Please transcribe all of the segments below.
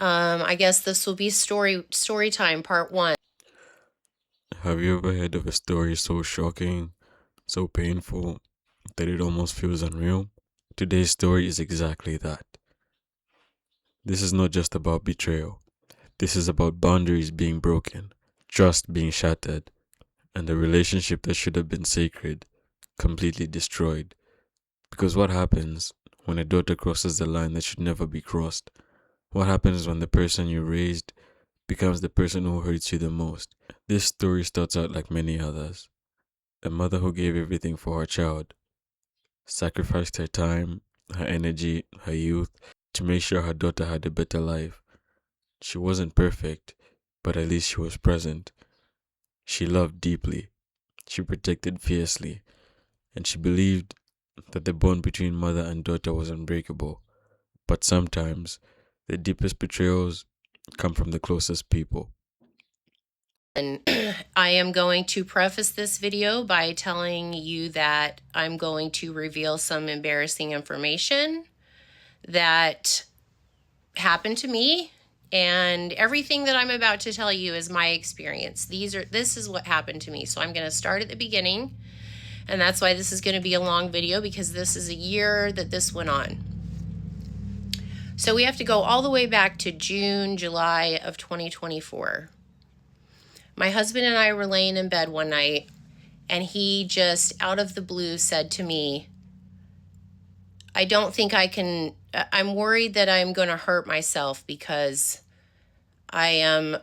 I guess this will be story time part one. Have you ever heard of a story so shocking, so painful, that it almost feels unreal? Today's story is exactly that. This is not just about betrayal. This is about boundaries being broken, trust being shattered, and a relationship that should have been sacred completely destroyed. Because what happens when a daughter crosses the line that should never be crossed? What happens when the person you raised becomes the person who hurts you the most? This story starts out like many others. A mother who gave everything for her child, sacrificed her time, her energy, her youth to make sure her daughter had a better life. She wasn't perfect, but at least she was present. She loved deeply, she protected fiercely, and she believed that the bond between mother and daughter was unbreakable. But sometimes, the deepest betrayals come from the closest people. And I am going to preface this video by telling you that I'm going to reveal some embarrassing information that happened to me, and everything that I'm about to tell you is my experience. This is what happened to me. So I'm going to start at the beginning, and that's why this is going to be a long video, because this is a year that this went on. So we have to go all the way back to June, July of 2024. My husband and I were laying in bed one night, and he just out of the blue said to me, I don't think I can, I'm worried that I'm going to hurt myself because I'm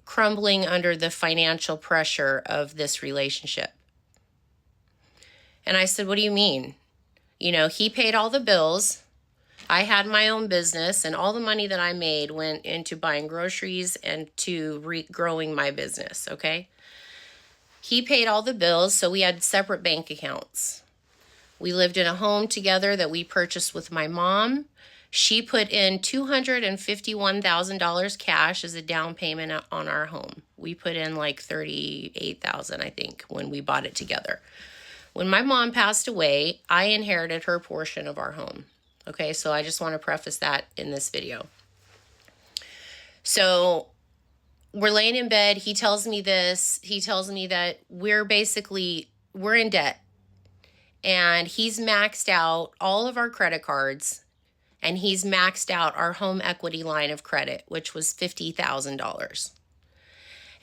crumbling under the financial pressure of this relationship. And I said, what do you mean? You know, he paid all the bills. I had my own business, and all the money that I made went into buying groceries and to growing my business, okay? He paid all the bills, so we had separate bank accounts. We lived in a home together that we purchased with my mom. She put in $251,000 cash as a down payment on our home. We put in like $38,000, I think, when we bought it together. When my mom passed away, I inherited her portion of our home. Okay, so I just want to preface that in this video. So we're laying in bed. He tells me this. He tells me that we're in debt. And he's maxed out all of our credit cards, and he's maxed out our home equity line of credit, which was $50,000.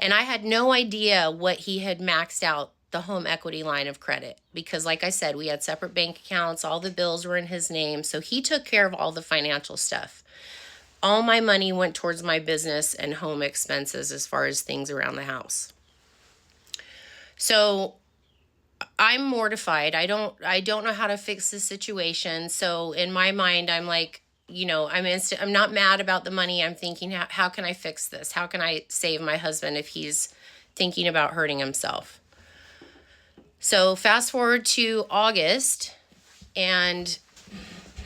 And I had no idea what he had maxed out the home equity line of credit because, like I said, we had separate bank accounts. All the bills were in his name. So he took care of all the financial stuff. All my money went towards my business and home expenses as far as things around the house. So I'm mortified. I don't know how to fix the situation. So in my mind, I'm like, you know, I'm not mad about the money. I'm thinking, how can I fix this? How can I save my husband if he's thinking about hurting himself? So fast forward to August, and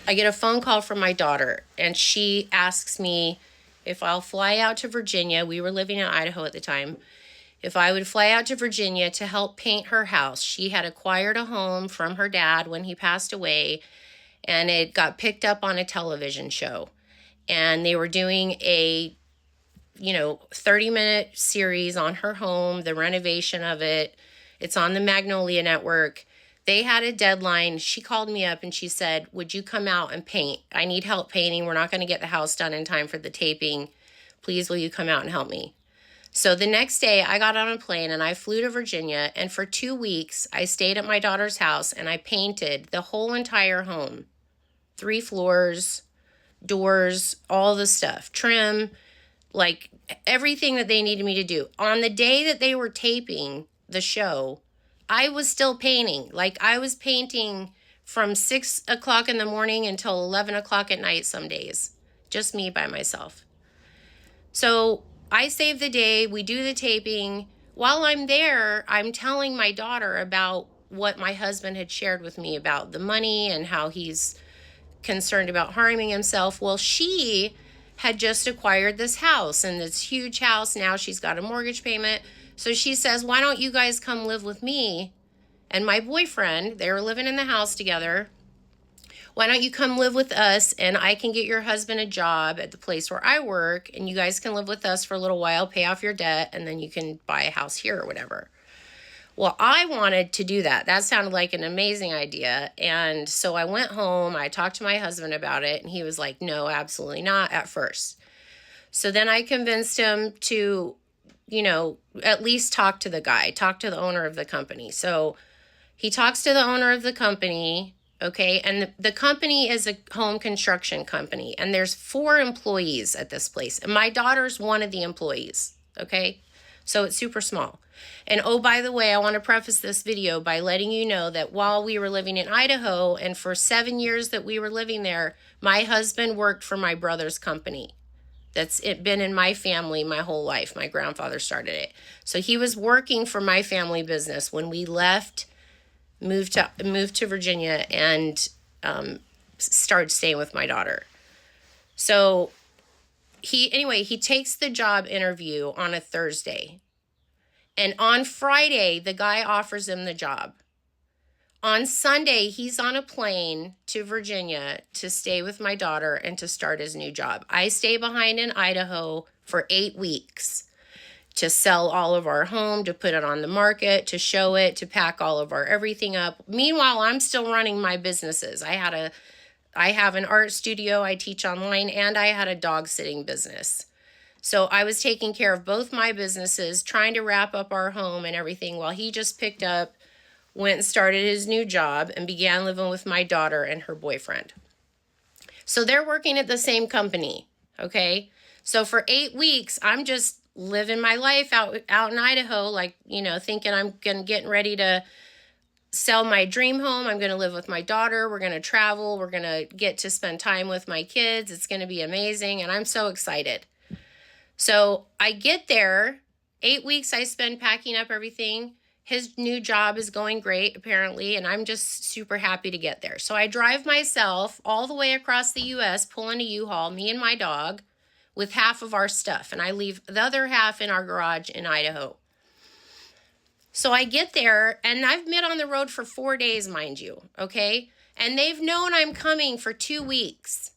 I get a phone call from my daughter, and she asks me if I'll fly out to Virginia. We were living in Idaho at the time. If I would fly out to Virginia to help paint her house. She had acquired a home from her dad when he passed away, and it got picked up on a television show. And they were doing a 30-minute series on her home, the renovation of it. It's on the Magnolia Network. They had a deadline. She called me up and she said, would you come out and paint? I need help painting. We're not going to get the house done in time for the taping. Please, will you come out and help me? So the next day I got on a plane and I flew to Virginia, and for 2 weeks I stayed at my daughter's house and I painted the whole entire home. 3 floors, doors, all the stuff, trim, like everything that they needed me to do. On the day that they were taping the show, I was still painting. Like I was painting from 6 o'clock in the morning until 11 o'clock at night some days. Just me by myself. So I save the day. We do the taping. While I'm there, I'm telling my daughter about what my husband had shared with me about the money and how he's concerned about harming himself. Well, she had just acquired this house, and this huge house. Now she's got a mortgage payment. So she says, why don't you guys come live with me and my boyfriend? They were living in the house together. Why don't you come live with us and I can get your husband a job at the place where I work and you guys can live with us for a little while, pay off your debt, and then you can buy a house here or whatever. Well, I wanted to do that. That sounded like an amazing idea. And so I went home, I talked to my husband about it, and he was like, no, absolutely not at first. So then I convinced him to, at least talk to the guy, talk to the owner of the company. So he talks to the owner of the company, okay? And the company is a home construction company, and there's 4 employees at this place. And my daughter's one of the employees, okay? So it's super small. And oh, by the way, I want to preface this video by letting you know that while we were living in Idaho, and for 7 years that we were living there, my husband worked for my brother's company. That's been in my family my whole life. My grandfather started it. So he was working for my family business when we left, moved to Virginia, and started staying with my daughter. So he takes the job interview on a Thursday. And on Friday, the guy offers him the job. On Sunday, he's on a plane to Virginia to stay with my daughter and to start his new job. I stay behind in Idaho for 8 weeks to sell all of our home, to put it on the market, to show it, to pack all of our everything up. Meanwhile, I'm still running my businesses. I have an art studio, I teach online, and I had a dog sitting business. So I was taking care of both my businesses, trying to wrap up our home and everything, while he just picked up, went and started his new job, and began living with my daughter and her boyfriend. So they're working at the same company, okay? So for 8 weeks, I'm just living my life out in Idaho, like, thinking I'm getting ready to sell my dream home. I'm going to live with my daughter. We're going to travel. We're going to get to spend time with my kids. It's going to be amazing, and I'm so excited. So I get there, 8 weeks I spend packing up everything. His new job is going great, apparently, and I'm just super happy to get there. So I drive myself all the way across the U.S., pulling a U-Haul, me and my dog, with half of our stuff, and I leave the other half in our garage in Idaho. So I get there, and I've been on the road for 4 days, mind you, okay? And they've known I'm coming for 2 weeks.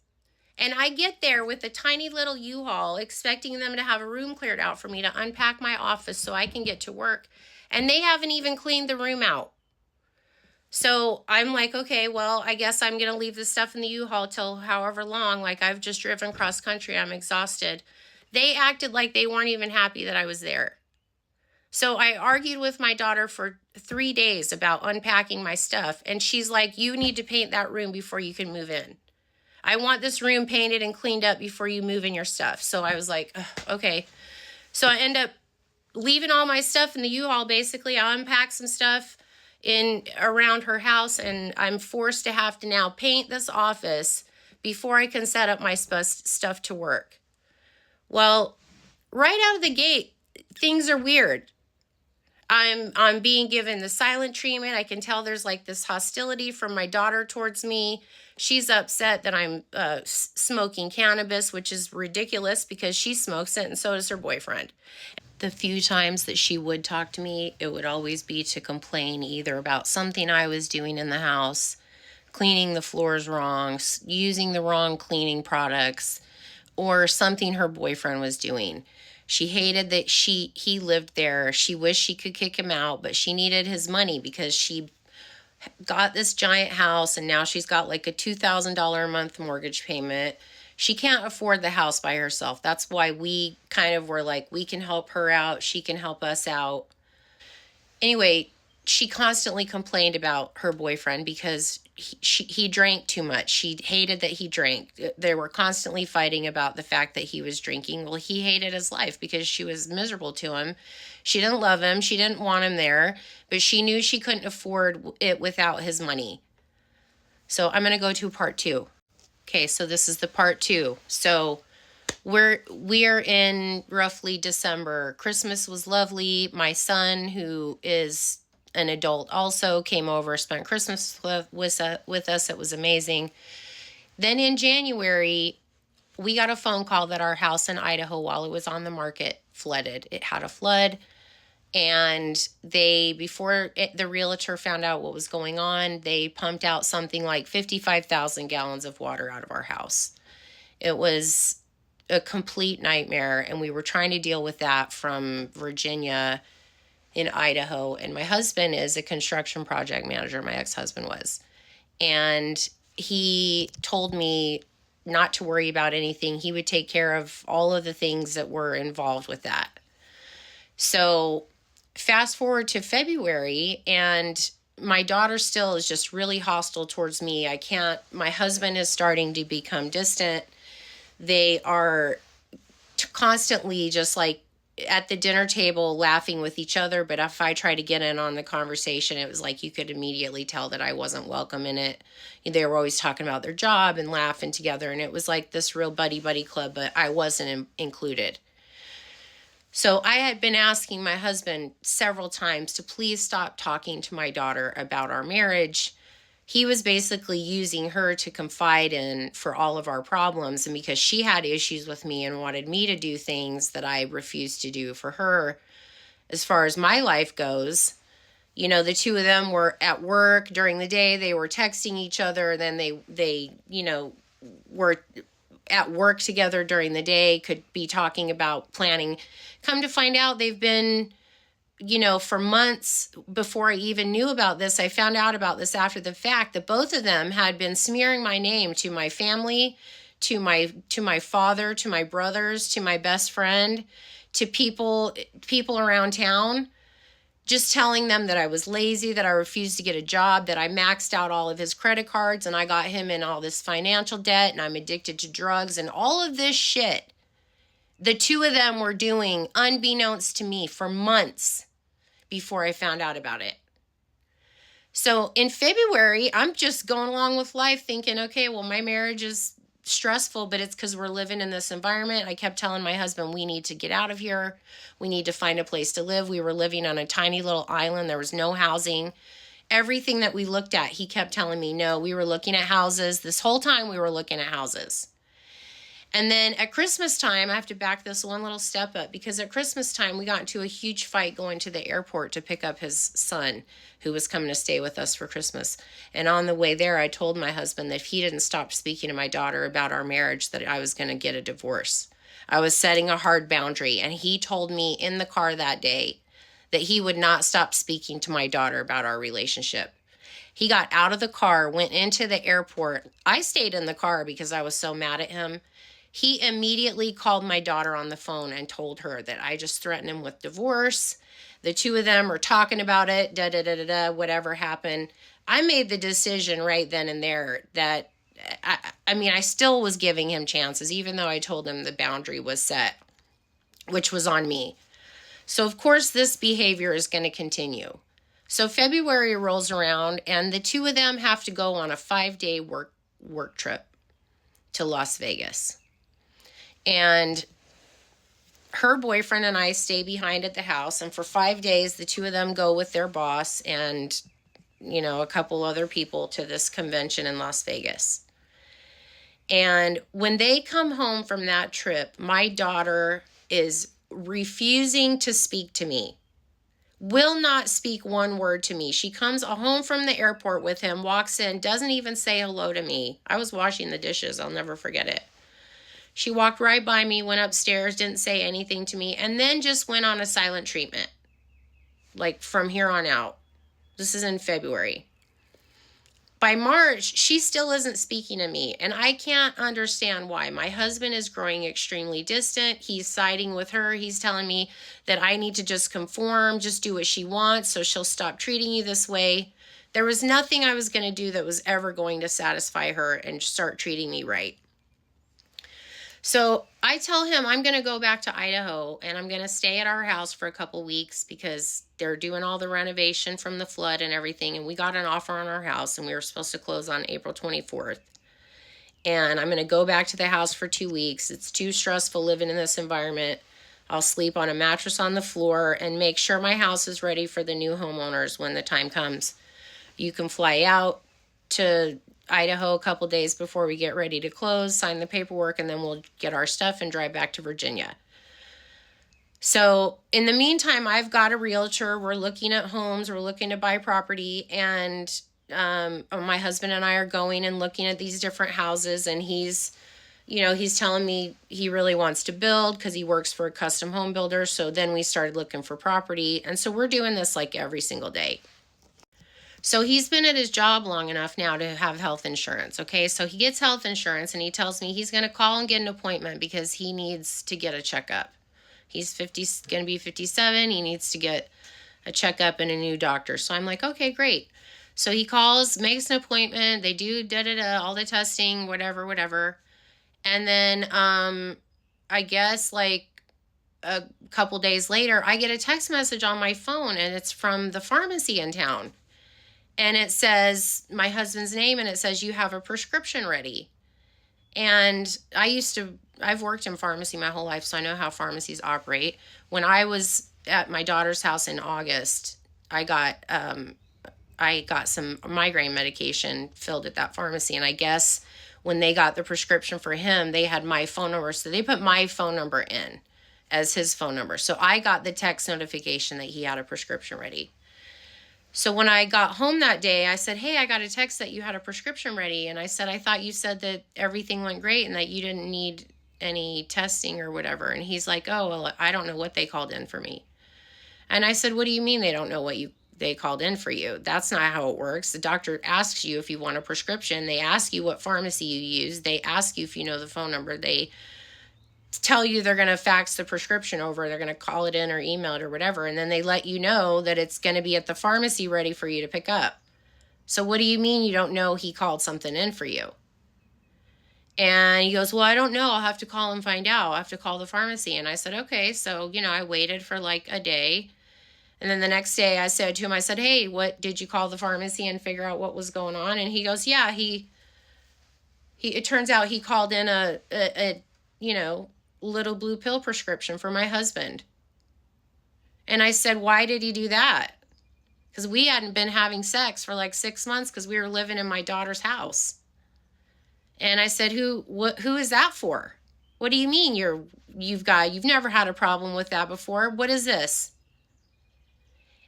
And I get there with a tiny little U-Haul, expecting them to have a room cleared out for me to unpack my office so I can get to work. And they haven't even cleaned the room out. So I'm like, okay, well, I guess I'm going to leave this stuff in the U-Haul till however long. Like, I've just driven cross country. I'm exhausted. They acted like they weren't even happy that I was there. So I argued with my daughter for 3 days about unpacking my stuff. And she's like, you need to paint that room before you can move in. I want this room painted and cleaned up before you move in your stuff. So I was like, okay. So I end up leaving all my stuff in the U-Haul. Basically, I unpack some stuff in around her house, and I'm forced to have to now paint this office before I can set up my stuff to work. Well, right out of the gate, things are weird. I'm being given the silent treatment. I can tell there's like this hostility from my daughter towards me. She's upset that I'm smoking cannabis, which is ridiculous because she smokes it and so does her boyfriend. The few times that she would talk to me, it would always be to complain either about something I was doing in the house, cleaning the floors wrong, using the wrong cleaning products, or something her boyfriend was doing. She hated that he lived there. She wished she could kick him out, but she needed his money because she got this giant house and now she's got like a $2,000 a month mortgage payment. She can't afford the house by herself. That's why we kind of were like, we can help her out. She can help us out. Anyway, she constantly complained about her boyfriend because he drank too much. She hated that he drank. They were constantly fighting about the fact that he was drinking. Well, he hated his life because she was miserable to him. She didn't love him. She didn't want him there, but she knew she couldn't afford it without his money. So I'm going to go to part 2. Okay, so this is the part 2. So we are in roughly December. Christmas was lovely. My son, who is an adult, also came over, spent Christmas with us. It was amazing. Then in January, we got a phone call that our house in Idaho, while it was on the market, flooded. It had a flood. And the realtor found out what was going on, they pumped out something like 55,000 gallons of water out of our house. It was a complete nightmare, and we were trying to deal with that from Virginia in Idaho. And my husband is a construction project manager, my ex-husband was. And he told me not to worry about anything. He would take care of all of the things that were involved with that. So fast forward to February, and my daughter still is just really hostile towards me. My husband is starting to become distant. They are constantly just like at the dinner table laughing with each other. But if I try to get in on the conversation, it was like you could immediately tell that I wasn't welcome in it. They were always talking about their job and laughing together. And it was like this real buddy club, but I wasn't included. So I had been asking my husband several times to please stop talking to my daughter about our marriage. He was basically using her to confide in for all of our problems. And because she had issues with me and wanted me to do things that I refused to do for her, as far as my life goes, the two of them were at work during the day. They were texting each other. Then they were at work together during the day, could be talking about planning. Come to find out, they've been, for months before I even knew about this. I found out about this after the fact, that both of them had been smearing my name to my family, to my father, to my brothers, to my best friend, to people around town, just telling them that I was lazy, that I refused to get a job, that I maxed out all of his credit cards and I got him in all this financial debt and I'm addicted to drugs and all of this shit. The two of them were doing unbeknownst to me for months before I found out about it. So in February, I'm just going along with life thinking, okay, well, my marriage is stressful, but it's because we're living in this environment. I kept telling my husband, we need to get out of here. We need to find a place to live. We were living on a tiny little island. There was no housing. Everything that we looked at, he kept telling me, no, we were looking at houses. This whole time we were looking at houses. And then at Christmas time, I have to back this one little step up, because at Christmas time, we got into a huge fight going to the airport to pick up his son, who was coming to stay with us for Christmas. And on the way there, I told my husband that if he didn't stop speaking to my daughter about our marriage, that I was going to get a divorce. I was setting a hard boundary. And he told me in the car that day that he would not stop speaking to my daughter about our relationship. He got out of the car, went into the airport. I stayed in the car because I was so mad at him. He immediately called my daughter on the phone and told her that I just threatened him with divorce. The two of them are talking about it, whatever happened. I made the decision right then and there that, I still was giving him chances, even though I told him the boundary was set, which was on me. So, of course, this behavior is going to continue. So February rolls around, and the two of them have to go on a 5-day work trip to Las Vegas. And her boyfriend and I stay behind at the house. And for 5 days, the two of them go with their boss and, a couple other people to this convention in Las Vegas. And when they come home from that trip, my daughter is refusing to speak to me. Will not speak one word to me. She comes home from the airport with him, walks in, doesn't even say hello to me. I was washing the dishes. I'll never forget it. She walked right by me, went upstairs, didn't say anything to me, and then just went on a silent treatment. Like from here on out. This is in February. By March, she still isn't speaking to me, and I can't understand why. My husband is growing extremely distant. He's siding with her. He's telling me that I need to just conform, just do what she wants, so she'll stop treating you this way. There was nothing I was going to do that was ever going to satisfy her and start treating me right. So I tell him I'm going to go back to Idaho and I'm going to stay at our house for a couple weeks because they're doing all the renovation from the flood and everything. And we got an offer on our house and we were supposed to close on April 24th. And I'm going to go back to the house for 2 weeks. It's too stressful living in this environment. I'll sleep on a mattress on the floor and make sure my house is ready for the new homeowners when the time comes. You can fly out to Idaho a couple days before we get ready to close, sign the paperwork, and then we'll get our stuff and drive back to Virginia. So in the meantime, I've got a realtor. We're looking at homes. We're looking to buy property, and my husband and I are going and looking at these different houses. And he's telling me he really wants to build because he works for a custom home builder. So then we started looking for property, and so we're doing this like every single day. So he's been at his job long enough now to have health insurance. Okay, so he gets health insurance, and he tells me he's going to call and get an appointment because he needs to get a checkup. He's going to be 57. He needs to get a checkup and a new doctor. So I'm like, okay, great. So he calls, makes an appointment. They do all the testing, whatever. And then I guess like a couple days later, I get a text message on my phone, and it's from the pharmacy in town. And it says my husband's name, and it says, you have a prescription ready. And I've worked in pharmacy my whole life, so I know how pharmacies operate. When I was at my daughter's house in August, I got some migraine medication filled at that pharmacy. And I guess when they got the prescription for him, they had my phone number. So they put my phone number in as his phone number. So I got the text notification that he had a prescription ready. So when I got home that day, I said, hey, I got a text that you had a prescription ready. And I said, I thought you said that everything went great and that you didn't need any testing or whatever. And he's like, oh, well, I don't know what they called in for me. And I said, what do you mean they don't know what they called in for you? That's not how it works. The doctor asks you if you want a prescription. They ask you what pharmacy you use. They ask you if you know the phone number. They tell you they're going to fax the prescription over, they're going to call it in or email it or whatever, and then they let you know that it's going to be at the pharmacy ready for you to pick up. So what do you mean you don't know he called something in for you? And he goes, well, I don't know. I'll have to call and find out. I'll have to call the pharmacy. And I said, okay. So, I waited for like a day. And then the next day I said to him, I said, hey, what did you call the pharmacy and figure out what was going on? And he goes, yeah, it turns out he called in a little blue pill prescription for my husband. And I said, why did he do that? Because we hadn't been having sex for like 6 months because we were living in my daughter's house. And I said, who is that for? What do you mean you've never had a problem with that before? What is this?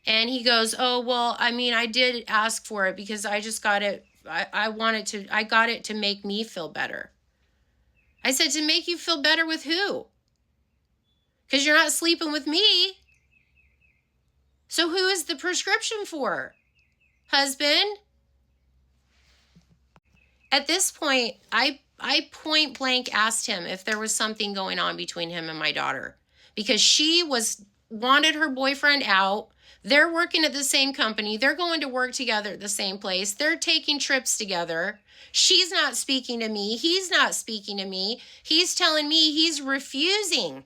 And he goes, oh, well, I did ask for it because I just got it. I got it to make me feel better. I said, to make you feel better with who? Because you're not sleeping with me. So who is the prescription for? Husband? At this point, I point blank asked him if there was something going on between him and my daughter. Because she wanted her boyfriend out. They're working at the same company. They're going to work together at the same place. They're taking trips together. She's not speaking to me. He's not speaking to me. He's telling me he's refusing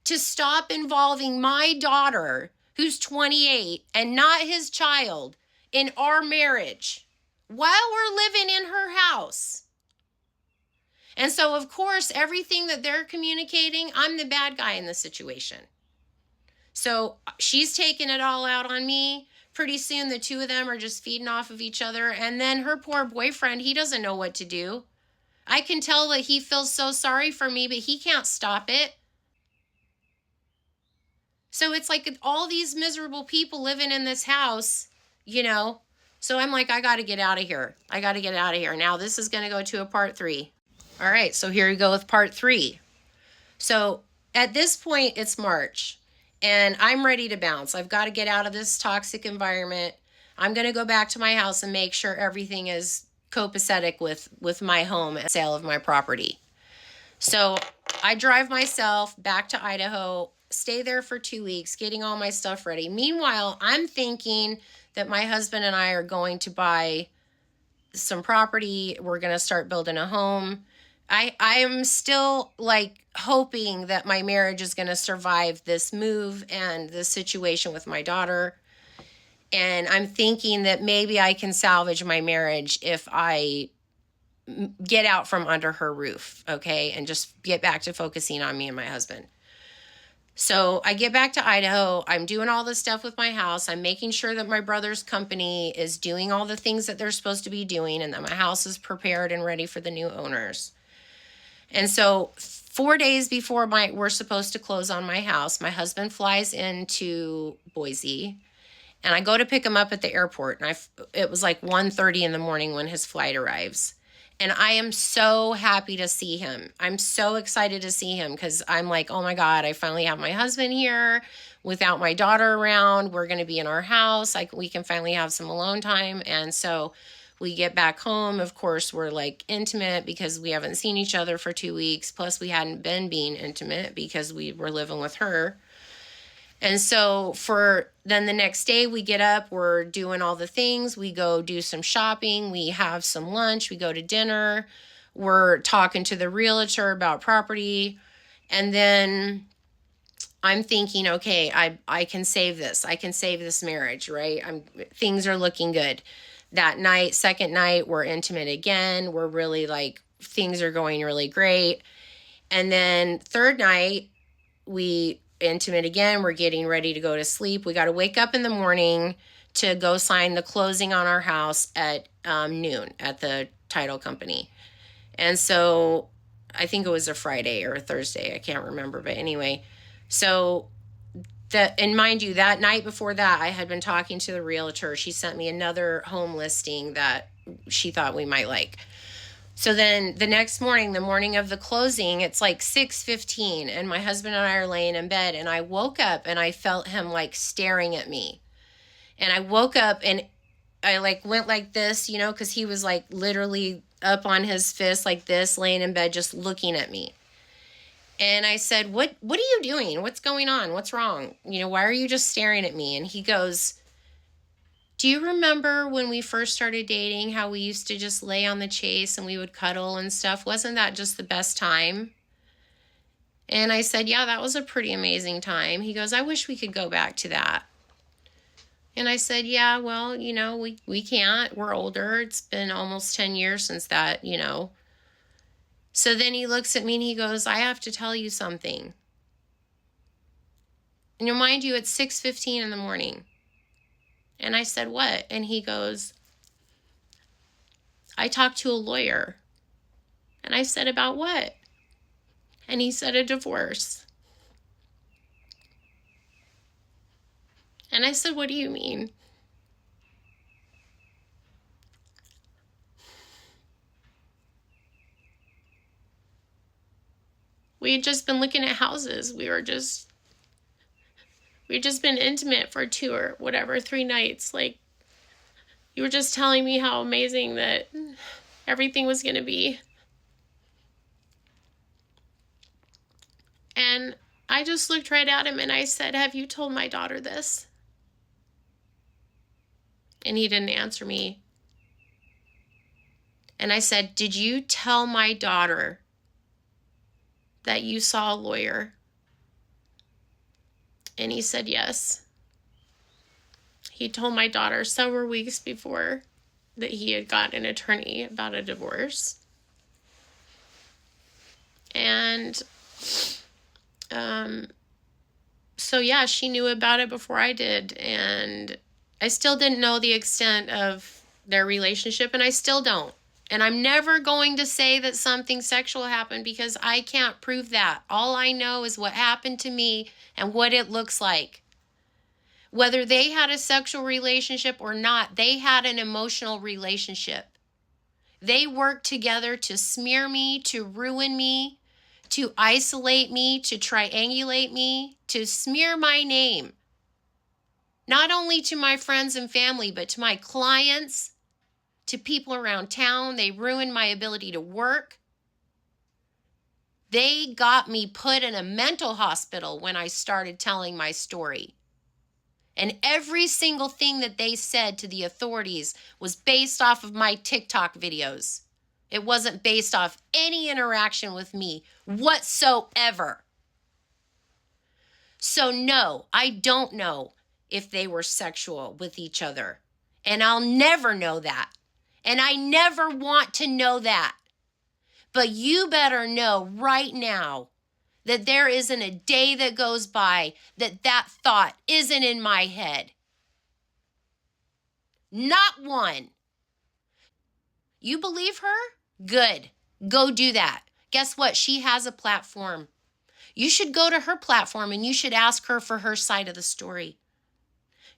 to stop involving my daughter, who's 28, and not his child, in our marriage while we're living in her house. And so, of course, everything that they're communicating, I'm the bad guy in the situation. So she's taking it all out on me. Pretty soon the two of them are just feeding off of each other. And then her poor boyfriend, he doesn't know what to do. I can tell that he feels so sorry for me, but he can't stop it. So it's like all these miserable people living in this house, So I'm like, I got to get out of here. Now this is going to go to a part 3. All right, so here we go with part 3. So at this point, it's March. And I'm ready to bounce. I've got to get out of this toxic environment. I'm going to go back to my house and make sure everything is copacetic with my home and sale of my property. So I drive myself back to Idaho, stay there for 2 weeks, getting all my stuff ready. Meanwhile, I'm thinking that my husband and I are going to buy some property. We're going to start building a home. I am still like hoping that my marriage is going to survive this move and the situation with my daughter. And I'm thinking that maybe I can salvage my marriage if I get out from under her roof, okay? And just get back to focusing on me and my husband. So I get back to Idaho. I'm doing all this stuff with my house. I'm making sure that my brother's company is doing all the things that they're supposed to be doing and that my house is prepared and ready for the new owners. And so 4 days before we're supposed to close on my house, my husband flies into Boise, and I go to pick him up at the airport, and it was like 1:30 in the morning when his flight arrives. And I am so happy to see him. I'm so excited to see him because I'm like, oh my God, I finally have my husband here without my daughter around. We're going to be in our house. Like, we can finally have some alone time. And so we get back home. Of course, we're like intimate because we haven't seen each other for 2 weeks. Plus, we hadn't been being intimate because we were living with her. And so then the next day we get up, we're doing all the things. We go do some shopping. We have some lunch. We go to dinner. We're talking to the realtor about property. And then I'm thinking, okay, I can save this. I can save this marriage, right? Things are looking good. That night, second night, we're intimate again. We're really like, things are going really great. And then third night, we intimate again. We're getting ready to go to sleep. We got to wake up in the morning to go sign the closing on our house at noon at the title company. And so I think it was a Friday or a Thursday. I can't remember. But anyway, so and mind you, that night before that, I had been talking to the realtor. She sent me another home listing that she thought we might like. So then the next morning, the morning of the closing, it's like 6:15, and my husband and I are laying in bed, and I woke up and I felt him like staring at me. And I woke up and I like went like this, because he was like literally up on his fist like this, laying in bed, just looking at me. And I said, what are you doing? What's going on? What's wrong? Why are you just staring at me? And he goes, do you remember when we first started dating, how we used to just lay on the chase and we would cuddle and stuff? Wasn't that just the best time? And I said, yeah, that was a pretty amazing time. He goes, I wish we could go back to that. And I said, yeah, well, we can't. We're older. It's been almost 10 years since that, So then he looks at me and he goes, I have to tell you something. And mind you, it's 6:15 in the morning. And I said, what? And he goes, I talked to a lawyer. And I said, about what? And he said, a divorce. And I said, what do you mean? We had just been looking at houses. We'd just been intimate for 2 or whatever, 3 nights. Like, you were just telling me how amazing that everything was going to be. And I just looked right at him and I said, have you told my daughter this? And he didn't answer me. And I said, did you tell my daughter that you saw a lawyer? And he said, yes. He told my daughter several weeks before that he had got an attorney about a divorce. And so yeah, she knew about it before I did. And I still didn't know the extent of their relationship, and I still don't. And I'm never going to say that something sexual happened because I can't prove that. All I know is what happened to me and what it looks like. Whether they had a sexual relationship or not, they had an emotional relationship. They worked together to smear me, to ruin me, to isolate me, to triangulate me, to smear my name. Not only to my friends and family, but to my clients, to people around town. They ruined my ability to work. They got me put in a mental hospital when I started telling my story. And every single thing that they said to the authorities was based off of my TikTok videos. It wasn't based off any interaction with me whatsoever. So no, I don't know if they were sexual with each other. And I'll never know that. And I never want to know that. But you better know right now that there isn't a day that goes by that thought isn't in my head. Not one. You believe her? Good. Go do that. Guess what? She has a platform. You should go to her platform and you should ask her for her side of the story.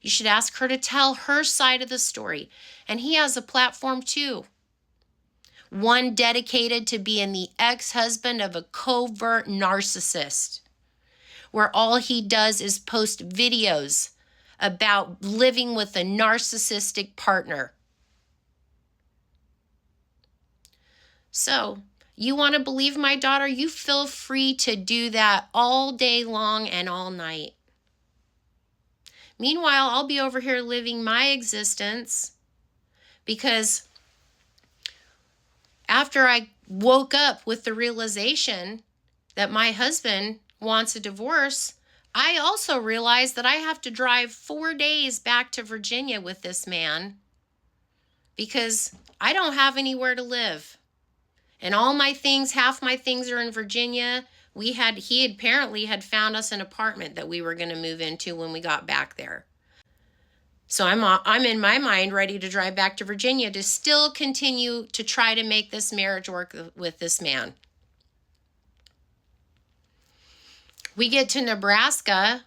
You should ask her to tell her side of the story. And he has a platform too. One dedicated to being the ex-husband of a covert narcissist, where all he does is post videos about living with a narcissistic partner. So, you want to believe my daughter? You feel free to do that all day long and all night. Meanwhile, I'll be over here living my existence, because after I woke up with the realization that my husband wants a divorce, I also realized that I have to drive 4 days back to Virginia with this man because I don't have anywhere to live. And all my things, half my things are in Virginia. He apparently had found us an apartment that we were going to move into when we got back there. So I'm in my mind ready to drive back to Virginia to still continue to try to make this marriage work with this man. We get to Nebraska.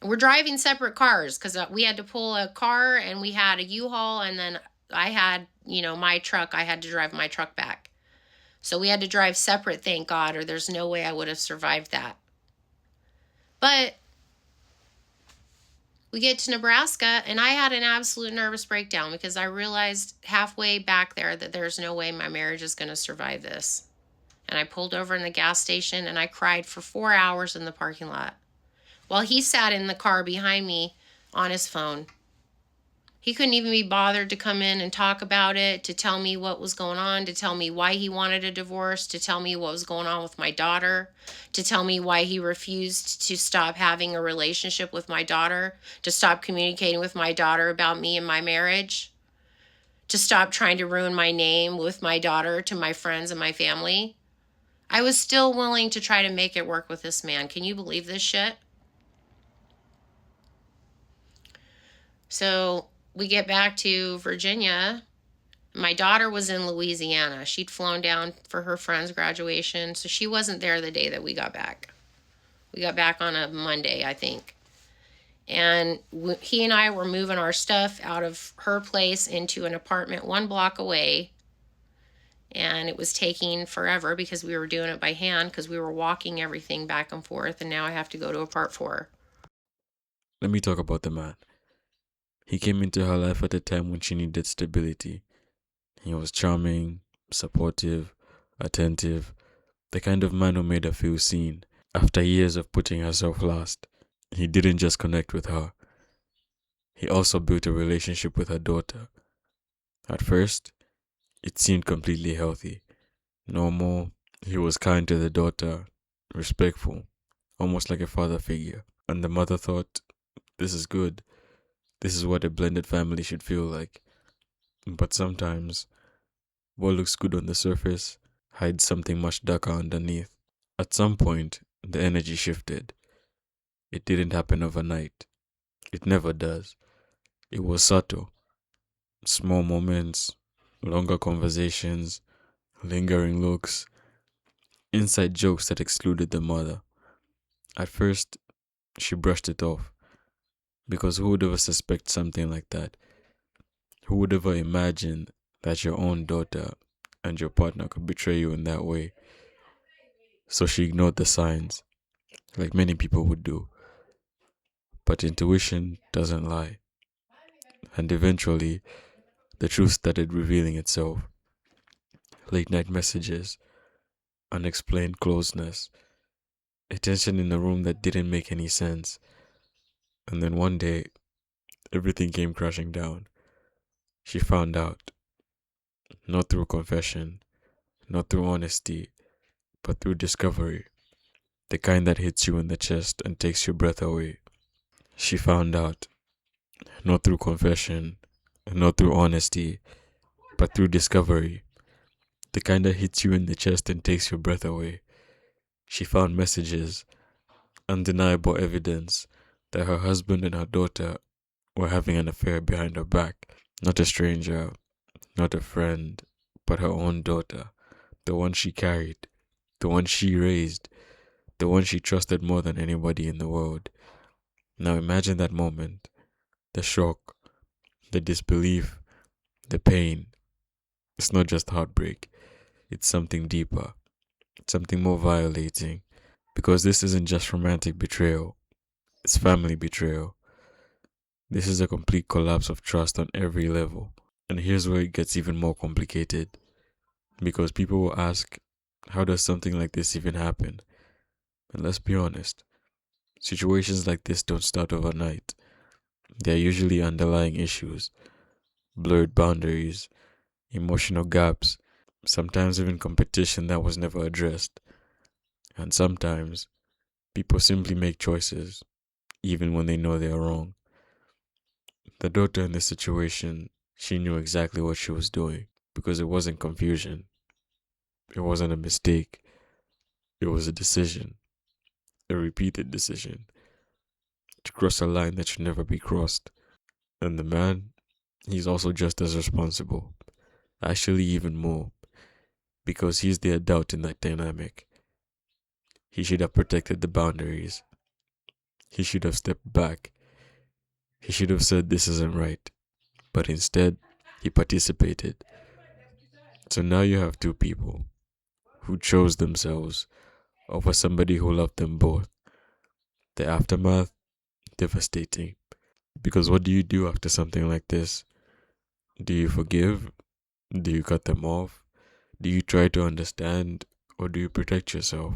We're driving separate cars because we had to pull a car and we had a U-Haul, and then I had, my truck. I had to drive my truck back. So we had to drive separate, thank God, or there's no way I would have survived that. But we get to Nebraska, and I had an absolute nervous breakdown because I realized halfway back there that there's no way my marriage is going to survive this. And I pulled over in the gas station, and I cried for 4 hours in the parking lot while he sat in the car behind me on his phone. He couldn't even be bothered to come in and talk about it, to tell me what was going on, to tell me why he wanted a divorce, to tell me what was going on with my daughter, to tell me why he refused to stop having a relationship with my daughter, to stop communicating with my daughter about me and my marriage, to stop trying to ruin my name with my daughter to my friends and my family. I was still willing to try to make it work with this man. Can you believe this shit? So we get back to Virginia. My daughter was in Louisiana. She'd flown down for her friend's graduation, so she wasn't there the day that we got back. We got back on a Monday, I think. And he and I were moving our stuff out of her place into an apartment 1 block away. And it was taking forever because we were doing it by hand because we were walking everything back and forth. And now I have to go to a part 4. Let me talk about the man. He came into her life at a time when she needed stability. He was charming, supportive, attentive, the kind of man who made her feel seen. After years of putting herself last, he didn't just connect with her. He also built a relationship with her daughter. At first, it seemed completely healthy. Normal, he was kind to the daughter, respectful, almost like a father figure. And the mother thought, this is good. This is what a blended family should feel like. But sometimes, what looks good on the surface hides something much darker underneath. At some point, the energy shifted. It didn't happen overnight. It never does. It was subtle. Small moments, longer conversations, lingering looks, inside jokes that excluded the mother. At first, she brushed it off. Because who would ever suspect something like that? Who would ever imagine that your own daughter and your partner could betray you in that way? So she ignored the signs, like many people would do. But intuition doesn't lie. And eventually, the truth started revealing itself. Late night messages, unexplained closeness, a tension in a room that didn't make any sense. And then one day, everything came crashing down. She found out. Not through confession, not through honesty, but through discovery. The kind that hits you in the chest and takes your breath away. She found out. Not through confession, not through honesty, but through discovery. The kind that hits you in the chest and takes your breath away. She found messages, undeniable evidence that her husband and her daughter were having an affair behind her back. Not a stranger, not a friend, but her own daughter, the one she carried, the one she raised, the one she trusted more than anybody in the world. Now imagine that moment, the shock, the disbelief, the pain. It's not just heartbreak, it's something deeper, something more violating. Because this isn't just romantic betrayal, it's family betrayal. This is a complete collapse of trust on every level. And here's where it gets even more complicated. Because people will ask, how does something like this even happen? And let's be honest, situations like this don't start overnight. There are usually underlying issues, blurred boundaries, emotional gaps, sometimes even competition that was never addressed. And sometimes people simply make choices, even when they know they are wrong. The daughter in this situation, she knew exactly what she was doing because it wasn't confusion, it wasn't a mistake, it was a decision, a repeated decision to cross a line that should never be crossed. And the man, he's also just as responsible, actually, even more, because he's the adult in that dynamic. He should have protected the boundaries, he should have stepped back, he should have said this isn't right, but instead, he participated. So now you have two people who chose themselves over somebody who loved them both. The aftermath, devastating. Because what do you do after something like this? Do you forgive? Do you cut them off? Do you try to understand? Or do you protect yourself?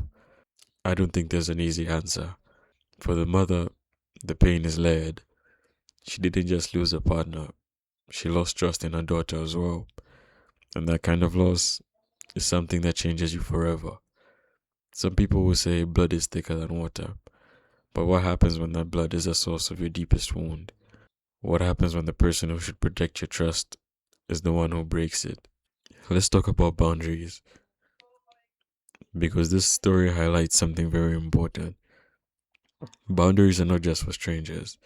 I don't think there's an easy answer. For the mother, the pain is layered. She didn't just lose a partner, she lost trust in her daughter as well. And that kind of loss is something that changes you forever. Some people will say blood is thicker than water. But what happens when that blood is the source of your deepest wound? What happens when the person who should protect your trust is the one who breaks it? Let's talk about boundaries, because this story highlights something very important. Boundaries are not just for strangers,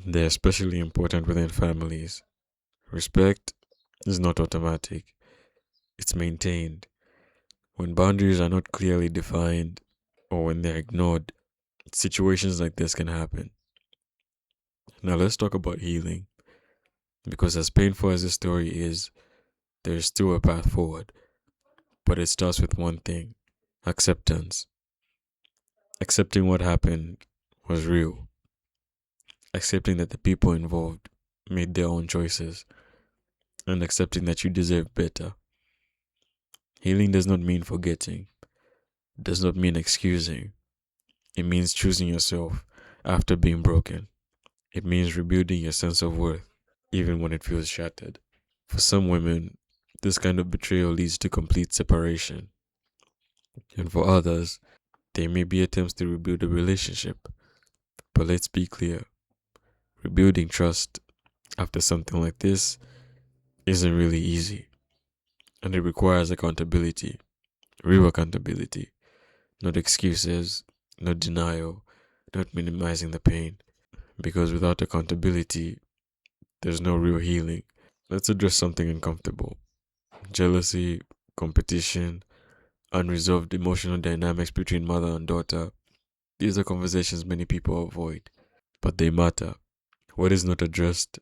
they're especially important within families. Respect is not automatic, it's maintained. When boundaries are not clearly defined or when they're ignored, situations like this can happen. Now, let's talk about healing, because as painful as this story is, there's still a path forward. But it starts with one thing: acceptance. Accepting what happened was real. Accepting that the people involved made their own choices. And accepting that you deserve better. Healing does not mean forgetting, it does not mean excusing. It means choosing yourself after being broken. It means rebuilding your sense of worth, even when it feels shattered. For some women, this kind of betrayal leads to complete separation. And for others, there may be attempts to rebuild a relationship. But let's be clear, rebuilding trust after something like this isn't really easy. And it requires accountability, real accountability, not excuses, not denial, not minimizing the pain. Because without accountability, there's no real healing. Let's address something uncomfortable: jealousy, competition, unresolved emotional dynamics between mother and daughter. These are conversations many people avoid, but they matter. What is not addressed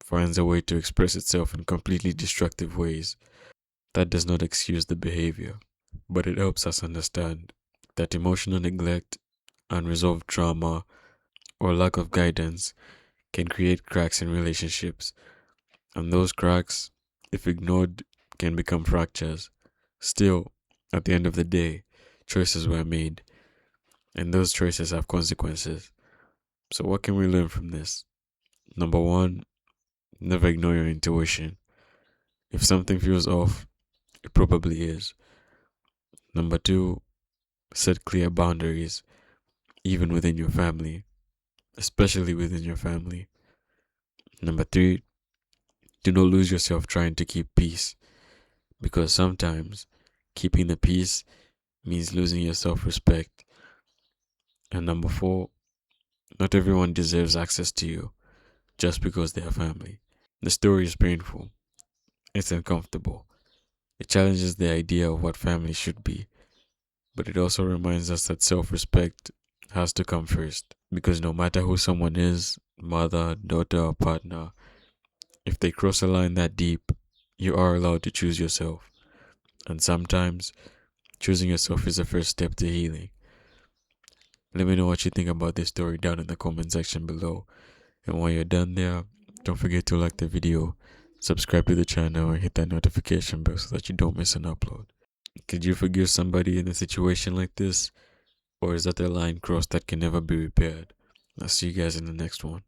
finds a way to express itself in completely destructive ways. That does not excuse the behavior, but it helps us understand that emotional neglect, unresolved trauma, or lack of guidance can create cracks in relationships, and those cracks, if ignored, can become fractures. Still, at the end of the day, choices were made, and those choices have consequences. So, what can we learn from this? Number one, never ignore your intuition. If something feels off, it probably is. Number two, set clear boundaries, even within your family, especially within your family. Number three, do not lose yourself trying to keep peace, because sometimes keeping the peace means losing your self respect. And number four, not everyone deserves access to you just because they are family. The story is painful, it's uncomfortable, it challenges the idea of what family should be, but it also reminds us that self-respect has to come first. Because no matter who someone is, mother, daughter, or partner, if they cross a line that deep, you are allowed to choose yourself. And sometimes, choosing yourself is the first step to healing. Let me know what you think about this story down in the comment section below. And while you're done there, don't forget to like the video, subscribe to the channel, and hit that notification bell so that you don't miss an upload. Could you forgive somebody in a situation like this? Or is that a line crossed that can never be repaired? I'll see you guys in the next one.